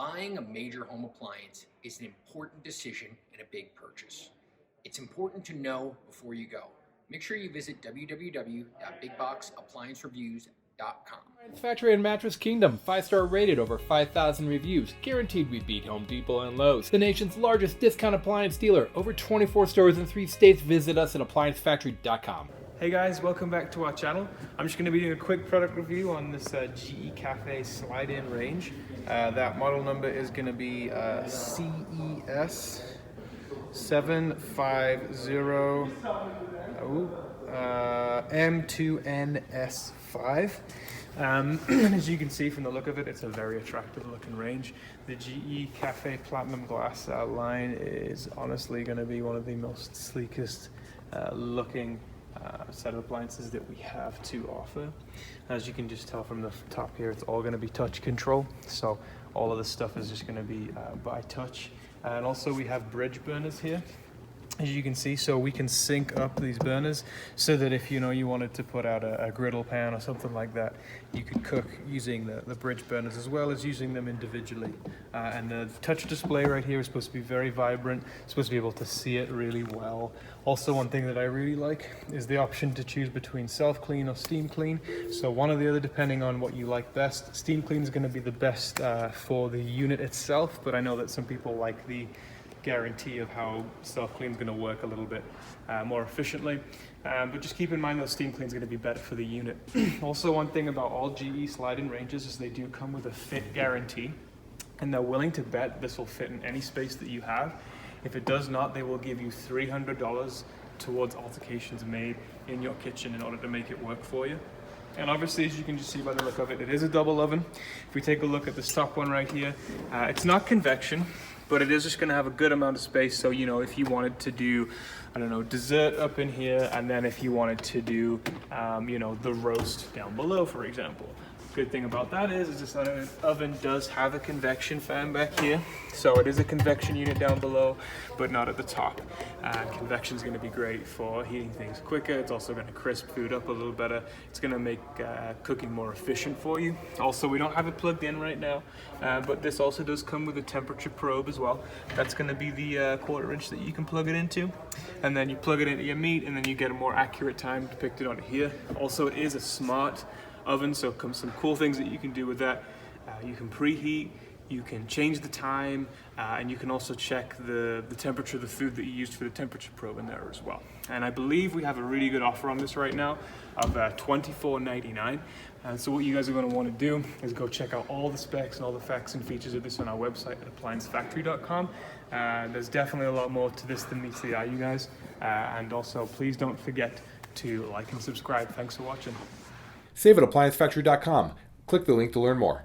Buying a major home appliance is an important decision and a big purchase. It's important to know before you go. Make sure you visit www.bigboxappliancereviews.com. Factory and Mattress Kingdom, 5-star rated, over 5,000 reviews, guaranteed we beat Home Depot and Lowe's. The nation's largest discount appliance dealer, over 24 stores in 3 states. Visit us at ApplianceFactory.com. Hey guys, welcome back to our channel. I'm just going to be doing a quick product review on this GE Cafe slide-in range. That model number is going to be CES750M2NS5. As you can see from the look of it, it's a very attractive looking range. The GE Cafe Platinum Glass line is honestly going to be one of the most sleekest looking set of appliances that we have to offer. As you can just tell from the top here, it's all going to be touch control, so all of this stuff is just going to be by touch. And also we have bridge burners here, as you can see, so we can sync up these burners so that if you wanted to put out a griddle pan or something like that, you could cook using the bridge burners as well as using them individually. And the touch display right here is supposed to be very vibrant, supposed to be able to see it really well. Also, one thing that I really like is the option to choose between self-clean or steam clean. So one or the other, depending on what you like best. Steam clean is going to be the best for the unit itself, but I know that some people like the guarantee of how self-clean is going to work a little bit more efficiently, but just keep in mind that steam clean is going to be better for the unit. Also, one thing about all GE slide-in ranges is they do come with a fit guarantee, and they're willing to bet this will fit in any space that you have. If it does not, they will give you $300 towards alterations made in your kitchen in order to make it work for you. And obviously, as you can just see by the look of it, it is a double oven. If we take a look at this top one right here, it's not convection, but it is just going to have a good amount of space. So, if you wanted to do, I don't know, dessert up in here, and then if you wanted to do, the roast down below, for example. Good thing about that is this oven does have a convection fan back here. So it is a convection unit down below, but not at the top. Convection is going to be great for heating things quicker. It's also going to crisp food up a little better. It's going to make cooking more efficient for you. Also, we don't have it plugged in right now, but this also does come with a temperature probe as well. That's going to be the 1/4 inch that you can plug it into. And then you plug it into your meat, and then you get a more accurate time depicted on here. Also, it is a smart oven, so comes some cool things that you can do with that. You can preheat, you can change the time, and you can also check the temperature of the food that you used for the temperature probe in there as well. And I believe we have a really good offer on this right now of $24.99. And so what you guys are going to want to do is go check out all the specs and all the facts and features of this on our website at ApplianceFactory.com. There's definitely a lot more to this than meets the eye, you guys. And also, please don't forget to like and subscribe. Thanks for watching. Save at ApplianceFactory.com. Click the link to learn more.